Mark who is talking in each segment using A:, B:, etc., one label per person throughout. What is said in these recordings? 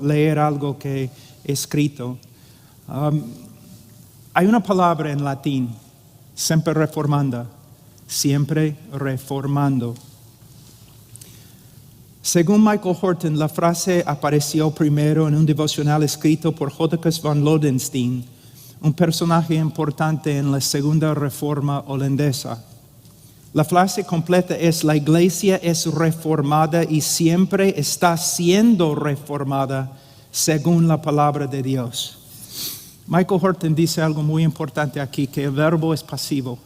A: leer algo que he escrito. Hay una palabra en latín, semper reformanda, siempre reformando. Según Michael Horton, la frase apareció primero en un devocional escrito por Jodocus van Lodenstein, un personaje importante en la segunda reforma holandesa. La frase completa es: la iglesia es reformada y siempre está siendo reformada según la palabra de Dios. Michael Horton dice algo muy importante aquí, que el verbo es pasivo.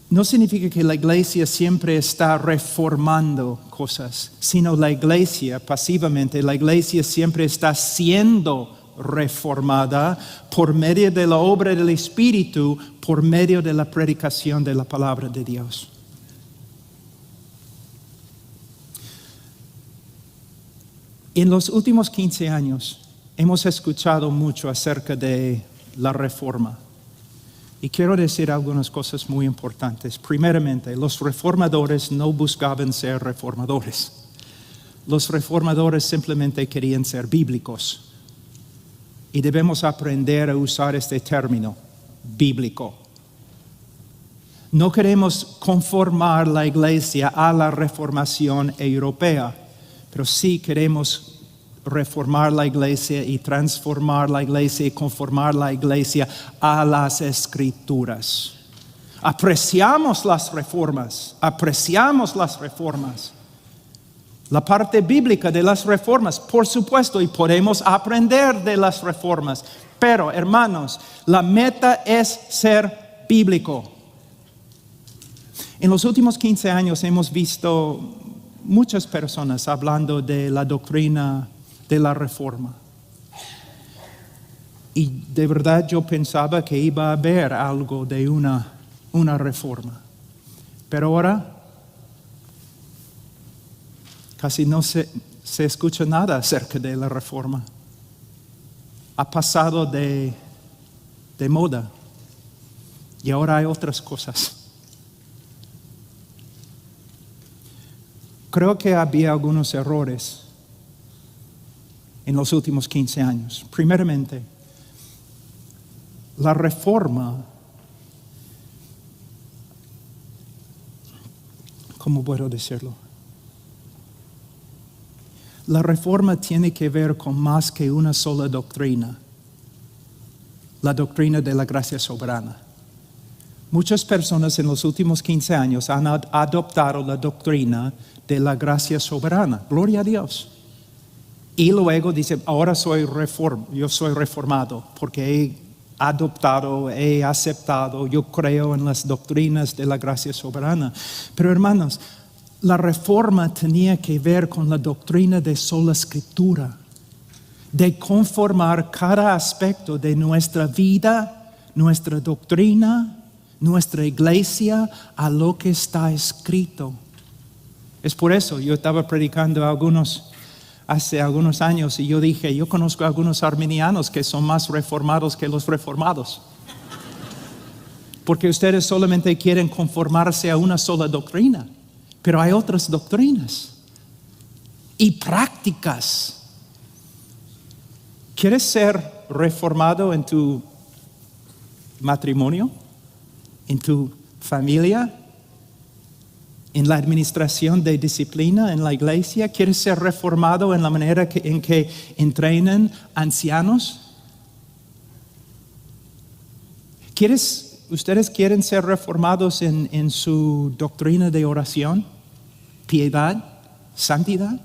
A: No significa que la iglesia siempre está reformando cosas, sino la iglesia, pasivamente, la iglesia siempre está siendo reformada por medio de la obra del Espíritu, por medio de la predicación de la palabra de Dios. En los últimos 15 años hemos escuchado mucho acerca de la reforma. Y quiero decir algunas cosas muy importantes. Primeramente, los reformadores no buscaban ser reformadores. Los reformadores simplemente querían ser bíblicos. Y debemos aprender a usar este término, bíblico. No queremos conformar la iglesia a la reformación europea, pero sí queremos reformar la iglesia y transformar la iglesia y conformar la iglesia a las Escrituras. Apreciamos las reformas. La parte bíblica de las reformas, por supuesto, y podemos aprender de las reformas. Pero, hermanos, la meta es ser bíblico. En los últimos 15 años hemos visto muchas personas hablando de la doctrina de la reforma. Y de verdad yo pensaba que iba a haber algo de una reforma. Pero ahora casi no se escucha nada acerca de la reforma. Ha pasado de moda. Y ahora hay otras cosas. Creo que había algunos errores en los últimos 15 años. Primeramente, la reforma, ¿cómo puedo decirlo? La reforma tiene que ver con más que una sola doctrina, la doctrina de la gracia soberana. Muchas personas en los últimos 15 años han adoptado la doctrina de la gracia soberana. Gloria a Dios. Y luego dice, ahora yo soy reformado porque he adoptado, he aceptado, yo creo en las doctrinas de la gracia soberana. Pero hermanos, la reforma tenía que ver con la doctrina de sola escritura, de conformar cada aspecto de nuestra vida, nuestra doctrina, nuestra iglesia a lo que está escrito. Es por eso yo estaba predicando hace algunos años y yo dije, yo conozco a algunos arminianos que son más reformados que los reformados. Porque ustedes solamente quieren conformarse a una sola doctrina, pero hay otras doctrinas y prácticas. ¿Quieres ser reformado en tu matrimonio, en tu familia, en la administración de disciplina en la iglesia? ¿Quieres ser reformado en la manera en que entrenan ancianos? ¿Ustedes quieren ser reformados en su doctrina de oración, piedad, santidad?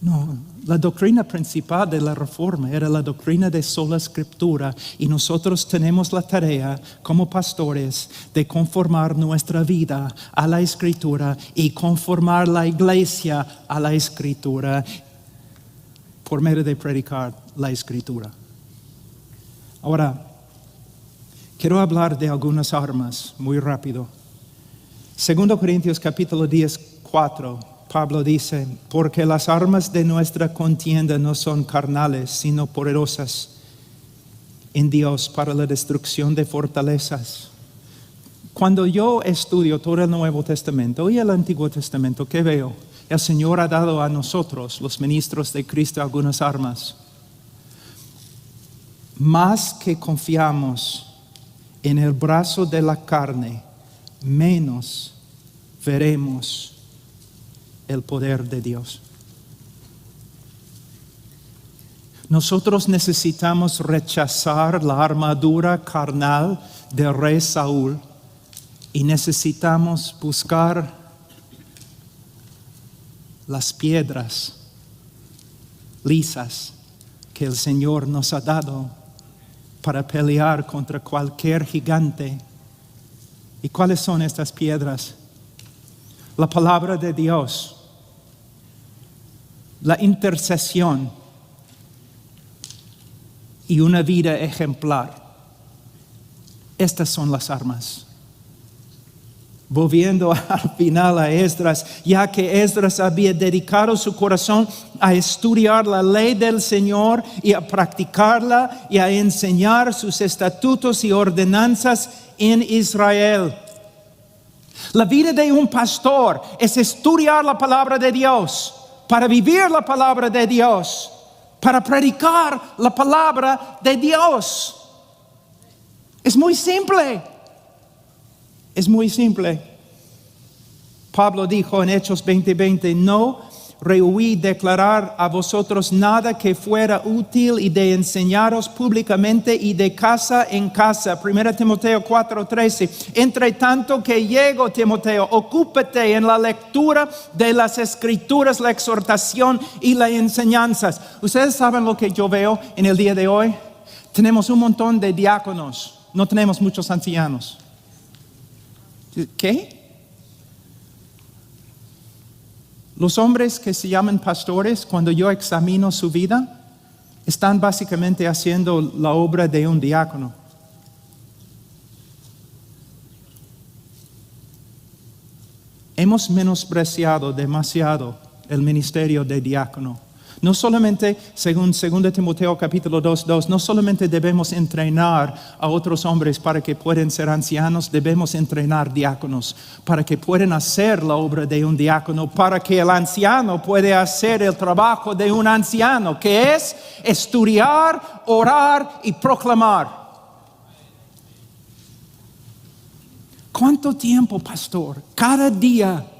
A: No, la doctrina principal de la reforma era la doctrina de sola escritura, y nosotros tenemos la tarea como pastores de conformar nuestra vida a la escritura y conformar la iglesia a la escritura por medio de predicar la escritura. Ahora, quiero hablar de algunas armas muy rápido. 2 Corintios capítulo 10, 4. Pablo dice, porque las armas de nuestra contienda no son carnales, sino poderosas en Dios para la destrucción de fortalezas. Cuando yo estudio todo el Nuevo Testamento y el Antiguo Testamento, ¿qué veo? El Señor ha dado a nosotros, los ministros de Cristo, algunas armas. Más que confiamos en el brazo de la carne, menos veremos el poder de Dios. Nosotros necesitamos rechazar la armadura carnal del rey Saúl y necesitamos buscar las piedras lisas que el Señor nos ha dado para pelear contra cualquier gigante. ¿Y cuáles son estas piedras? La palabra de Dios, la intercesión y una vida ejemplar. Estas son las armas. Volviendo al final a Esdras, ya que Esdras había dedicado su corazón a estudiar la ley del Señor y a practicarla y a enseñar sus estatutos y ordenanzas en Israel. La vida de un pastor es estudiar la palabra de Dios, para vivir la palabra de Dios, para predicar la palabra de Dios. Es muy simple. Es muy simple. Pablo dijo en Hechos 20:20, no rehuí declarar a vosotros nada que fuera útil y de enseñaros públicamente y de casa en casa. 1 Timoteo 4:13, entre tanto que llego, Timoteo, ocúpate en la lectura de las Escrituras, la exhortación y las enseñanzas. Ustedes saben lo que yo veo en el día de hoy. Tenemos un montón de diáconos, no tenemos muchos ancianos. ¿Qué? Los hombres que se llaman pastores, cuando yo examino su vida, están básicamente haciendo la obra de un diácono. Hemos menospreciado demasiado el ministerio de diácono. No solamente, según 2 Timoteo capítulo 2:2, no solamente debemos entrenar a otros hombres para que puedan ser ancianos, debemos entrenar diáconos para que puedan hacer la obra de un diácono, para que el anciano pueda hacer el trabajo de un anciano, que es estudiar, orar y proclamar. ¿Cuánto tiempo, pastor? Cada día.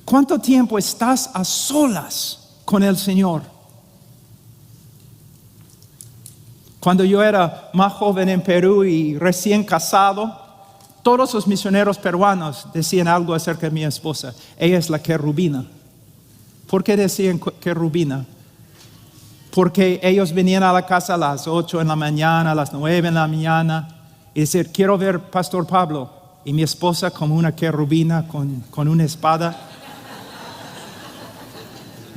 A: ¿Cuánto tiempo estás a solas con el Señor? Cuando yo era más joven en Perú y recién casado, todos los misioneros peruanos decían algo acerca de mi esposa. Ella es la querubina. ¿Por qué decían querubina? Porque ellos venían a la casa a las 8 en la mañana, a las 9 en la mañana, y decían, quiero ver Pastor Pablo. Y mi esposa como una querubina con una espada.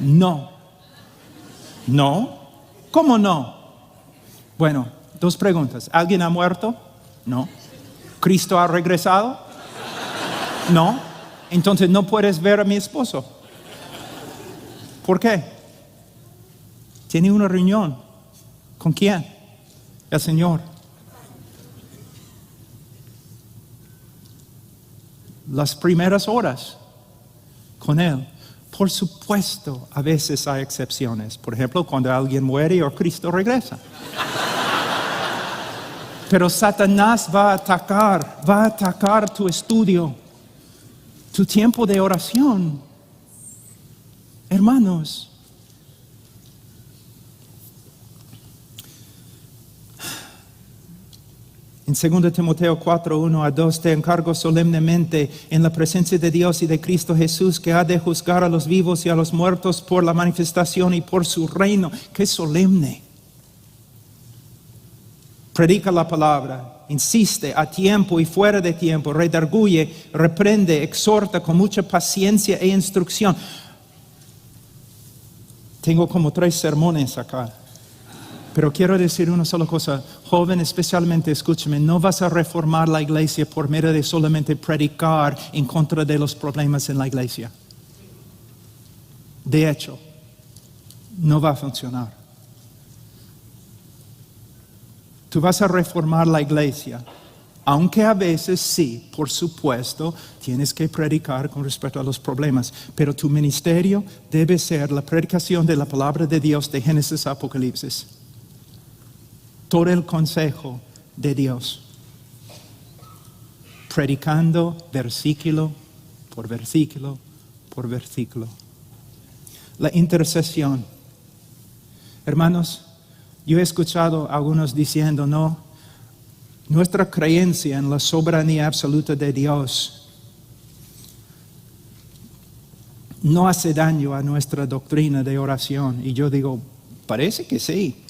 A: No. ¿Cómo no? Bueno, dos preguntas. ¿Alguien ha muerto? No. ¿Cristo ha regresado? No. Entonces no puedes ver a mi esposo. ¿Por qué? Tiene una reunión. ¿Con quién? El Señor. Las primeras horas con Él. Por supuesto, a veces hay excepciones. Por ejemplo, cuando alguien muere o Cristo regresa. Pero Satanás va a atacar tu estudio, tu tiempo de oración. Hermanos, en 2 Timoteo 4:1-2, te encargo solemnemente en la presencia de Dios y de Cristo Jesús, que ha de juzgar a los vivos y a los muertos por la manifestación y por su reino. ¡Qué solemne! Predica la palabra, insiste a tiempo y fuera de tiempo, redarguye, reprende, exhorta con mucha paciencia e instrucción. Tengo como 3 sermones acá. Pero quiero decir una sola cosa, joven, especialmente escúchame, no vas a reformar la iglesia por medio de solamente predicar en contra de los problemas en la iglesia. De hecho, no va a funcionar. Tú vas a reformar la iglesia Aunque a veces sí, por supuesto, tienes que predicar con respecto a los problemas, pero tu ministerio debe ser la predicación de la palabra de Dios de Génesis a Apocalipsis. Todo el consejo de Dios. Predicando versículo por versículo por versículo. La intercesión. Hermanos, yo he escuchado a algunos diciendo, no, nuestra creencia en la soberanía absoluta de Dios no hace daño a nuestra doctrina de oración. Y yo digo, parece que sí.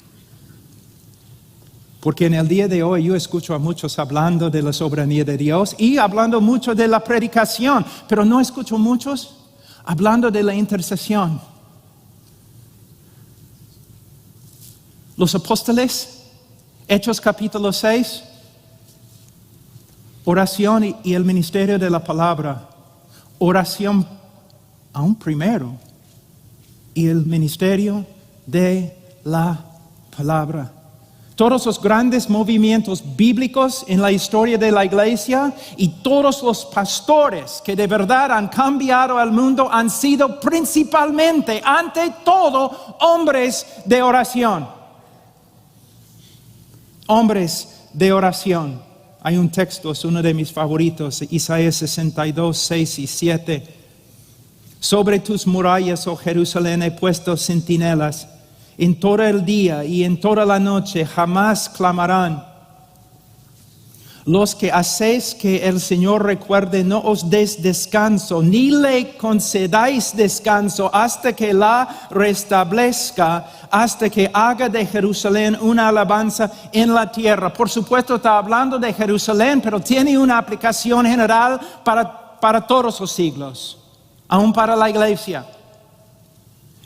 A: Porque en el día de hoy yo escucho a muchos hablando de la soberanía de Dios y hablando mucho de la predicación, pero no escucho muchos hablando de la intercesión. Los apóstoles, Hechos capítulo 6, oración y el ministerio de la palabra. Oración aún primero y el ministerio de la palabra. Todos los grandes movimientos bíblicos en la historia de la iglesia y todos los pastores que de verdad han cambiado al mundo han sido principalmente, ante todo, hombres de oración. Hombres de oración. Hay un texto, es uno de mis favoritos, Isaías 62, 6 y 7. Sobre tus murallas, oh Jerusalén, he puesto centinelas. En todo el día y en toda la noche jamás clamarán. Los que hacéis que el Señor recuerde, no os des descanso, ni le concedáis descanso hasta que la restablezca, hasta que haga de Jerusalén una alabanza en la tierra. Por supuesto está hablando de Jerusalén, pero tiene una aplicación general para todos los siglos, aún para la iglesia.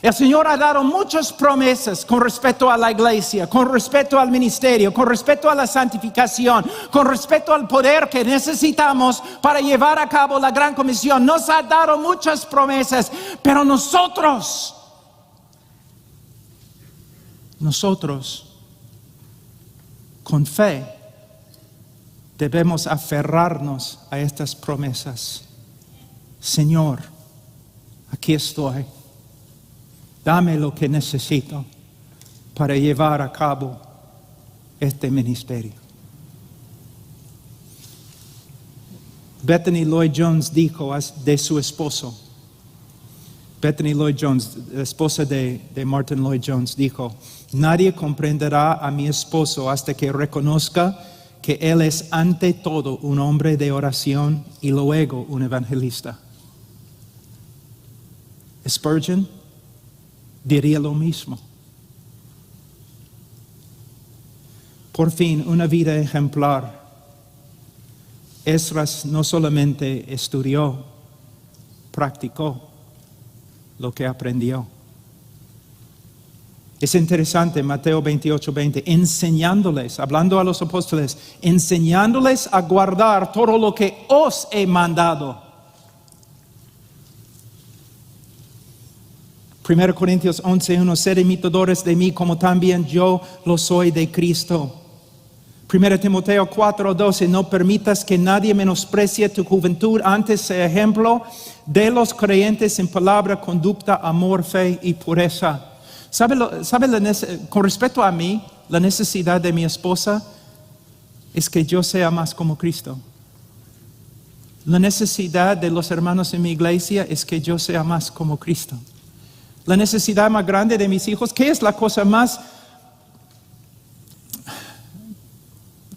A: El Señor ha dado muchas promesas con respecto a la iglesia, con respecto al ministerio, con respecto a la santificación, con respecto al poder que necesitamos para llevar a cabo la gran comisión. Nos ha dado muchas promesas, pero nosotros, con fe, debemos aferrarnos a estas promesas. Señor, aquí estoy. Dame lo que necesito para llevar a cabo este ministerio. Bethany Lloyd Jones dijo de su esposo. Bethany Lloyd Jones, la esposa de Martin Lloyd Jones, dijo: nadie comprenderá a mi esposo hasta que reconozca que él es ante todo un hombre de oración y luego un evangelista. Spurgeon diría lo mismo. Por fin, una vida ejemplar. Esdras no solamente estudió, practicó lo que aprendió. Es interesante, Mateo 28:20, enseñándoles, hablando a los apóstoles, enseñándoles a guardar todo lo que os he mandado. 1 Corintios 11:1, sed imitadores de mí como también yo lo soy de Cristo. 1 Timoteo 4:12, no permitas que nadie menosprecie tu juventud, antes sea ejemplo de los creyentes en palabra, conducta, amor, fe y pureza. ¿Sabe con respecto a mí, la necesidad de mi esposa es que yo sea más como Cristo? La necesidad de los hermanos en mi iglesia es que yo sea más como Cristo. La necesidad más grande de mis hijos, ¿qué es la cosa más?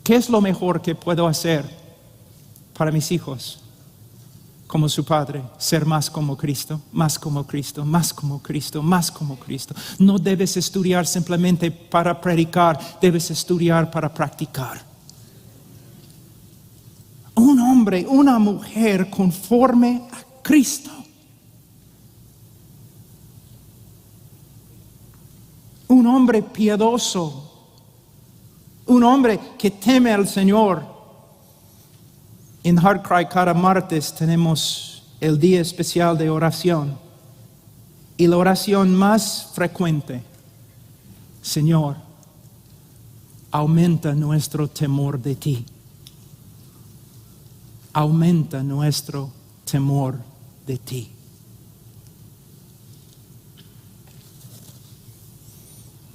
A: ¿Qué es lo mejor que puedo hacer para mis hijos? Como su padre, ser más como Cristo, más como Cristo, más como Cristo, más como Cristo. No debes estudiar simplemente para predicar, debes estudiar para practicar. Un hombre, una mujer conforme a Cristo. Un hombre piadoso, un hombre que teme al Señor. En Heart Cry cada martes tenemos el día especial de oración. Y la oración más frecuente: Señor, aumenta nuestro temor de ti. aumenta nuestro temor de ti.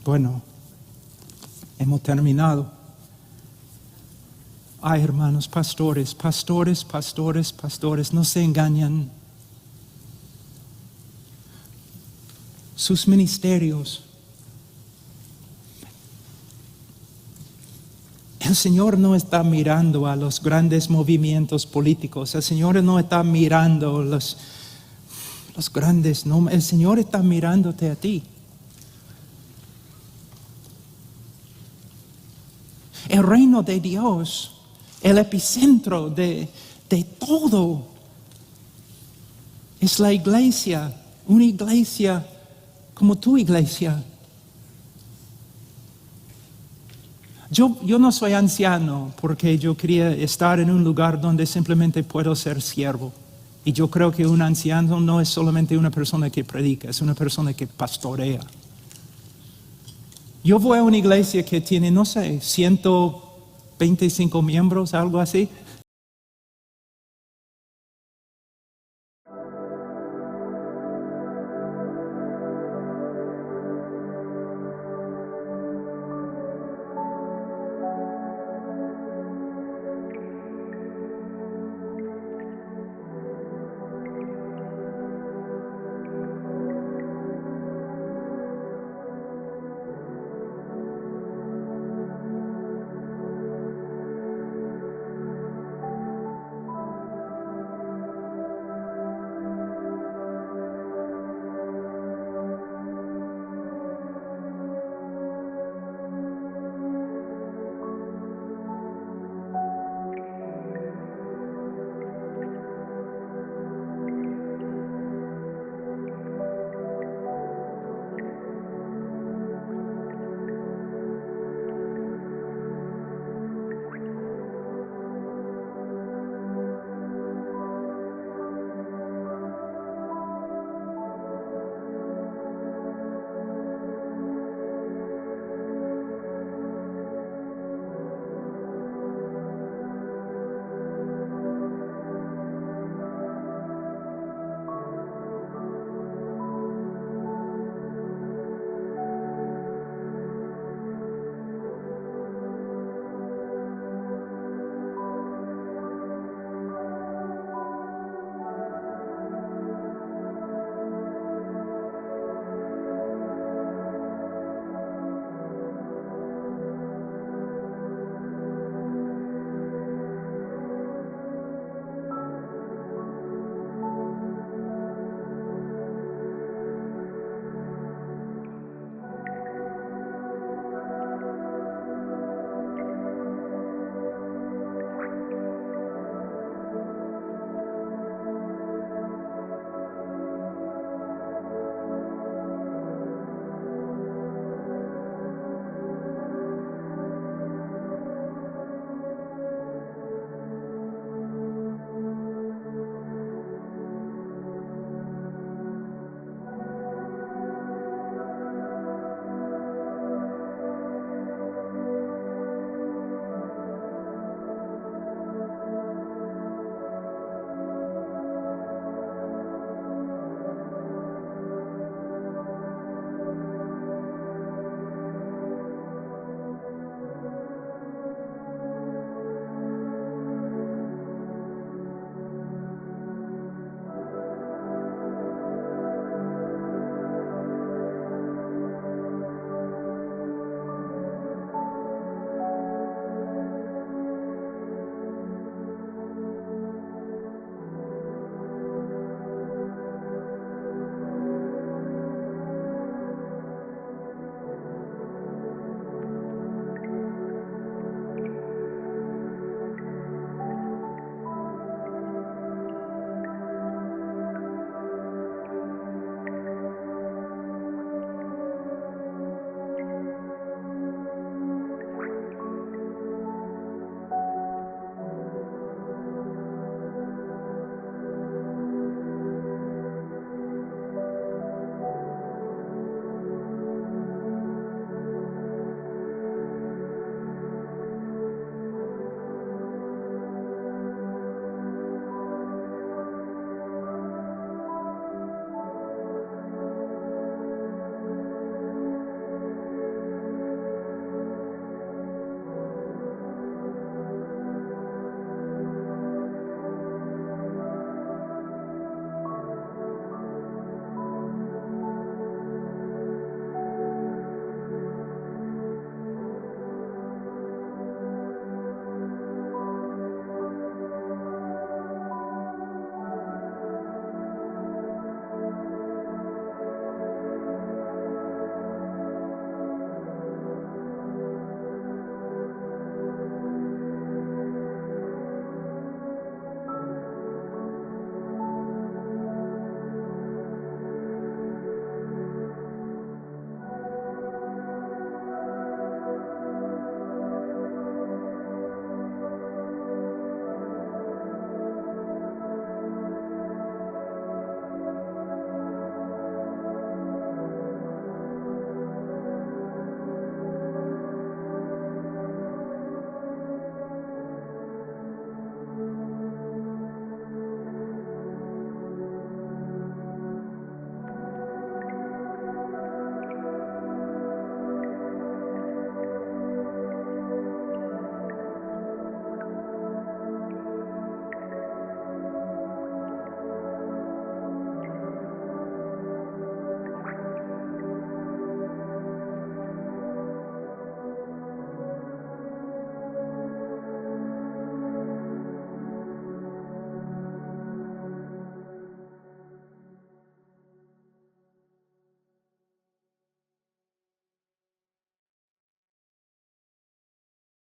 A: Bueno, hemos terminado. Ay, hermanos, pastores, no se engañan. Sus ministerios. El Señor no está mirando a los grandes movimientos políticos. El Señor no está mirando los grandes nombres. El Señor está mirándote a ti. El reino de Dios, el epicentro de todo, es la iglesia, una iglesia como tu iglesia. Yo no soy anciano porque yo quería estar en un lugar donde simplemente puedo ser siervo. Y yo creo que un anciano no es solamente una persona que predica, es una persona que pastorea. Yo voy a una iglesia que tiene, no sé, 125 miembros, algo así.